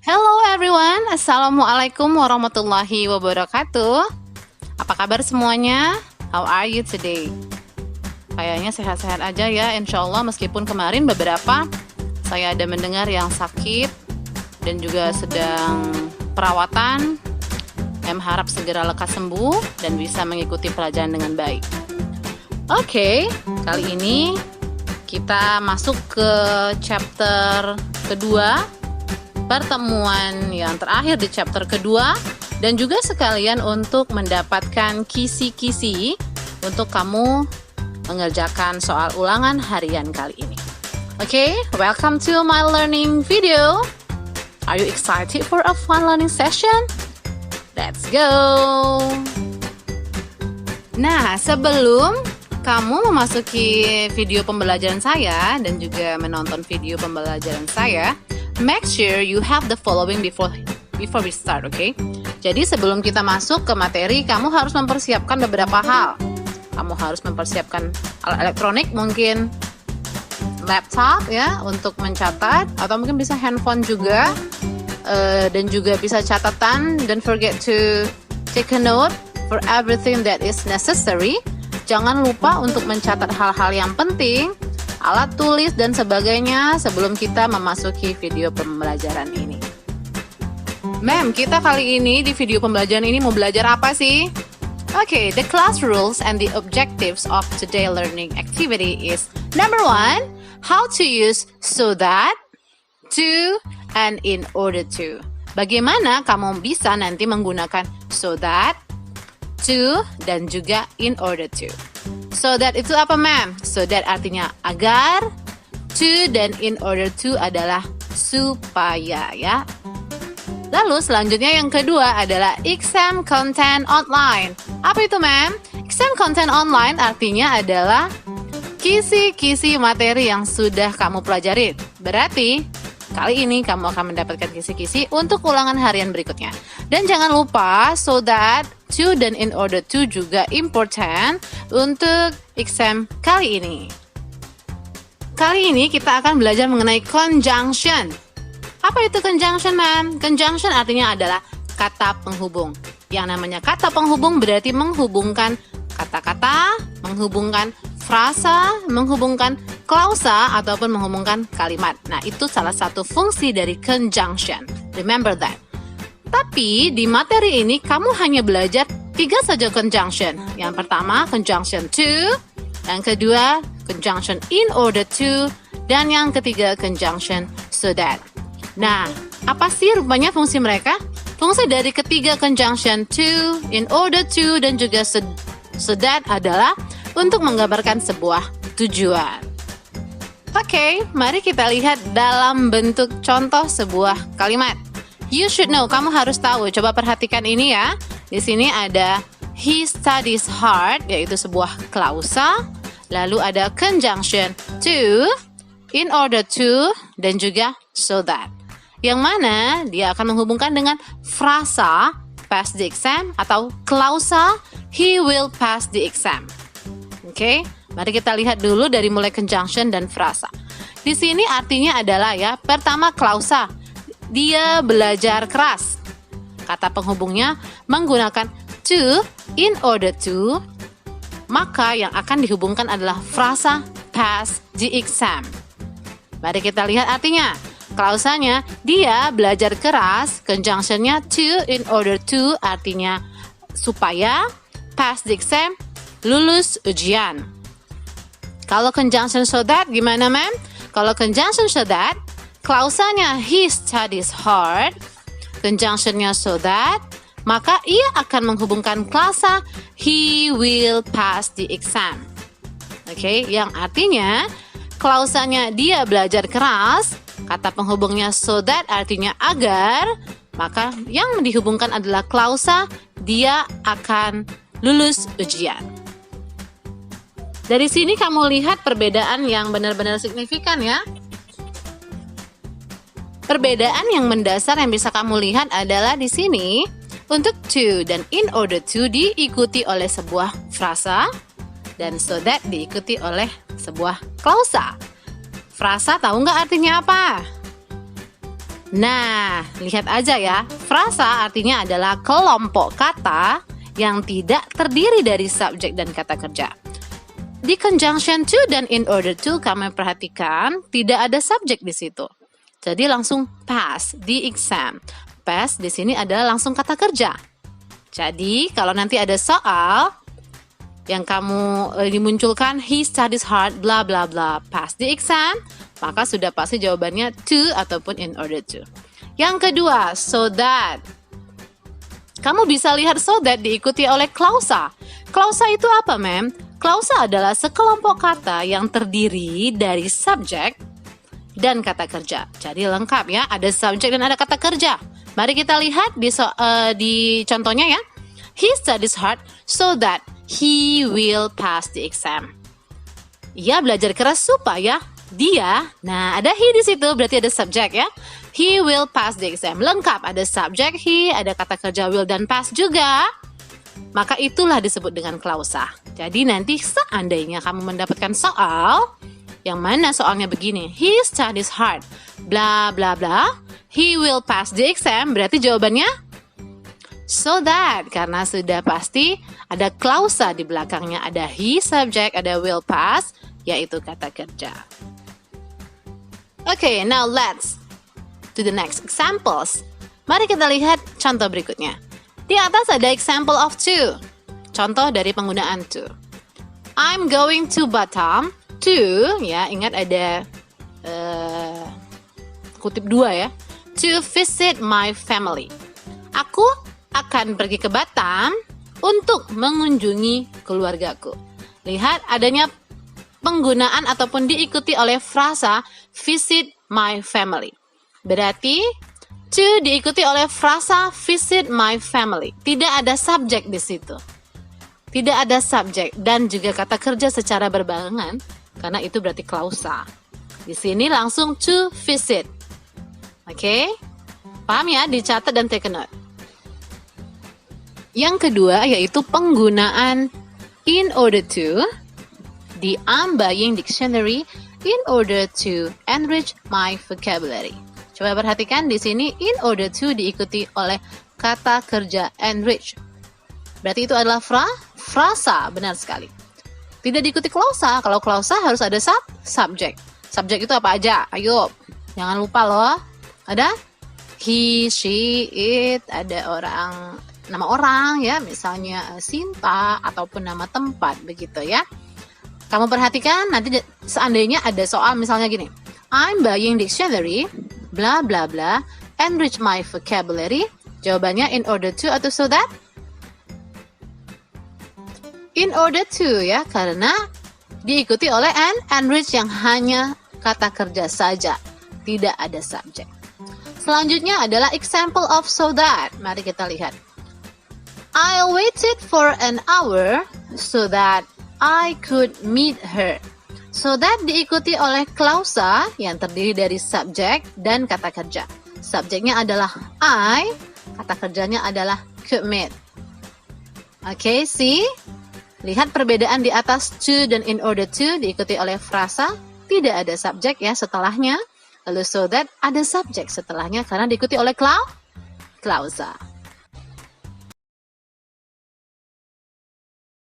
Hello everyone, Assalamualaikum warahmatullahi wabarakatuh. Apa kabar semuanya? How are you today? Kayaknya sehat-sehat aja ya, insya Allah. Meskipun kemarin beberapa saya ada mendengar yang sakit dan juga sedang perawatan. Em harap segera lekas sembuh dan bisa mengikuti pelajaran dengan baik. Oke, kali ini kita masuk ke chapter kedua, pertemuan yang terakhir di chapter kedua, dan juga sekalian untuk mendapatkan kisi-kisi untuk kamu mengerjakan soal ulangan harian kali ini. Oke, welcome to my learning video. Are you excited for a fun learning session? Let's go! Nah, sebelum kamu memasuki video pembelajaran saya dan juga menonton video pembelajaran saya, make sure you have the following before we start, okay? Jadi sebelum kita masuk ke materi, kamu harus mempersiapkan beberapa hal. Kamu harus mempersiapkan alat elektronik, mungkin laptop ya untuk mencatat, atau mungkin bisa handphone juga, dan juga bisa catatan. Don't forget to take a note for everything that is necessary. Jangan lupa untuk mencatat hal-hal yang penting, alat tulis dan sebagainya sebelum kita memasuki video pembelajaran ini. Ma'am, kita kali ini di video pembelajaran ini mau belajar apa sih? Okay, the class rules and the objectives of today learning activity is number 1, how to use so that, to, and in order to. Bagaimana kamu bisa nanti menggunakan so that, to, dan juga in order to. So that itu apa, ma'am? So that artinya agar, to dan in order to adalah supaya ya. Lalu selanjutnya yang kedua adalah exam content online. Apa itu, ma'am? Exam content online artinya adalah kisi-kisi materi yang sudah kamu pelajari. Berarti kali ini kamu akan mendapatkan kisi-kisi untuk ulangan harian berikutnya. Dan jangan lupa so that, to, dan in order to juga important untuk exam kali ini. Kali ini kita akan belajar mengenai conjunction. Apa itu conjunction, ma'am? Conjunction artinya adalah kata penghubung. Yang namanya kata penghubung berarti menghubungkan kata-kata, menghubungkan frasa, menghubungkan klausa, ataupun menghubungkan kalimat. Nah, itu salah satu fungsi dari conjunction. Remember that. Tapi di materi ini kamu hanya belajar 3 saja conjunction. Yang pertama, conjunction to. Yang kedua, conjunction in order to. Dan yang ketiga, conjunction so that. Nah, apa sih rupanya fungsi mereka? Fungsi dari ketiga conjunction to, in order to, dan juga so that adalah untuk menggambarkan sebuah tujuan. Oke, mari kita lihat dalam bentuk contoh sebuah kalimat. You should know, kamu harus tahu. Coba perhatikan ini ya. Di sini ada he studies hard, yaitu sebuah klausa. Lalu ada conjunction to, in order to, dan juga so that. Yang mana dia akan menghubungkan dengan frasa pass the exam atau klausa he will pass the exam. Oke, mari kita lihat dulu dari mulai conjunction dan frasa. Di sini artinya adalah ya, pertama klausa, dia belajar keras. Kata penghubungnya menggunakan to, in order to, maka yang akan dihubungkan adalah frasa pass the exam. Mari kita lihat artinya. Klausanya, dia belajar keras, conjunctionnya to, in order to, artinya supaya, pass the exam, lulus ujian. Kalau conjunction so that, gimana, ma'am? Kalau conjunction so that, klausanya he studies hard, conjunctionnya so that, maka ia akan menghubungkan klausa he will pass the exam. Oke, yang artinya klausanya dia belajar keras, kata penghubungnya so that artinya agar, maka yang dihubungkan adalah klausa dia akan lulus ujian. Dari sini kamu lihat perbedaan yang benar-benar signifikan ya. Perbedaan yang mendasar yang bisa kamu lihat adalah di sini untuk to dan in order to diikuti oleh sebuah frasa dan so that diikuti oleh sebuah klausa. Frasa tahu nggak artinya apa? Nah, lihat aja ya. Frasa artinya adalah kelompok kata yang tidak terdiri dari subjek dan kata kerja. Di conjunction to dan in order to, kami perhatikan tidak ada subjek di situ. Jadi langsung pass the exam. Pass di sini adalah langsung kata kerja. Jadi kalau nanti ada soal yang kamu dimunculkan he studies hard bla bla bla pass the exam, maka sudah pasti jawabannya to ataupun in order to. Yang kedua, so that. Kamu bisa lihat so that diikuti oleh klausa. Klausa itu apa, mem? Klausa adalah sekelompok kata yang terdiri dari subjek dan kata kerja. Jadi lengkap ya, ada subjek dan ada kata kerja. Mari kita lihat di contohnya ya. He studies hard so that he will pass the exam. Ia belajar keras supaya dia, nah ada he di situ, berarti ada subjek ya. He will pass the exam. Lengkap, ada subjek he, ada kata kerja will dan pass juga. Maka itulah disebut dengan klausa. Jadi nanti seandainya kamu mendapatkan soal, yang mana soalnya begini, he studies hard, bla bla bla, he will pass the exam, berarti jawabannya so that, karena sudah pasti ada klausa di belakangnya, ada he subject, ada will pass, yaitu kata kerja. Okay, now let's to the next examples. Mari kita lihat contoh berikutnya. Di atas ada example of to. Contoh dari penggunaan to. I'm going to Batam to, ya ingat ada kutip dua ya. To visit my family. Aku akan pergi ke Batam untuk mengunjungi keluargaku. Lihat adanya penggunaan ataupun diikuti oleh frasa visit my family. Berarti to diikuti oleh frasa visit my family. Tidak ada subjek di situ. Tidak ada subjek dan juga kata kerja secara berbarengan karena itu berarti klausa. Di sini langsung to visit. Oke? Paham ya? Dicatat dan take note. Yang kedua yaitu penggunaan in order to di I'm Buying Dictionary in order to enrich my vocabulary. Coba perhatikan di sini in order to diikuti oleh kata kerja enrich. Berarti itu adalah frasa, benar sekali. Tidak diikuti klausa. Kalau klausa harus ada subjek. Subjek itu apa aja? Ayo, jangan lupa loh. Ada he, she, it, ada nama orang ya, misalnya Sinta ataupun nama tempat begitu ya. Kamu perhatikan nanti seandainya ada soal misalnya gini. I'm buying dictionary bla bla bla enrich my vocabulary. Jawabannya in order to atau so that? In order to ya, karena diikuti oleh enrich yang hanya kata kerja saja, tidak ada subjek. Selanjutnya adalah example of so that. Mari kita lihat. I waited for an hour so that I could meet her. So that diikuti oleh klausa yang terdiri dari subjek dan kata kerja. Subjeknya adalah I, kata kerjanya adalah could meet. Oke, see? Lihat perbedaan di atas to dan in order to diikuti oleh frasa, tidak ada subjek ya setelahnya. Lalu so that ada subjek setelahnya karena diikuti oleh klausa.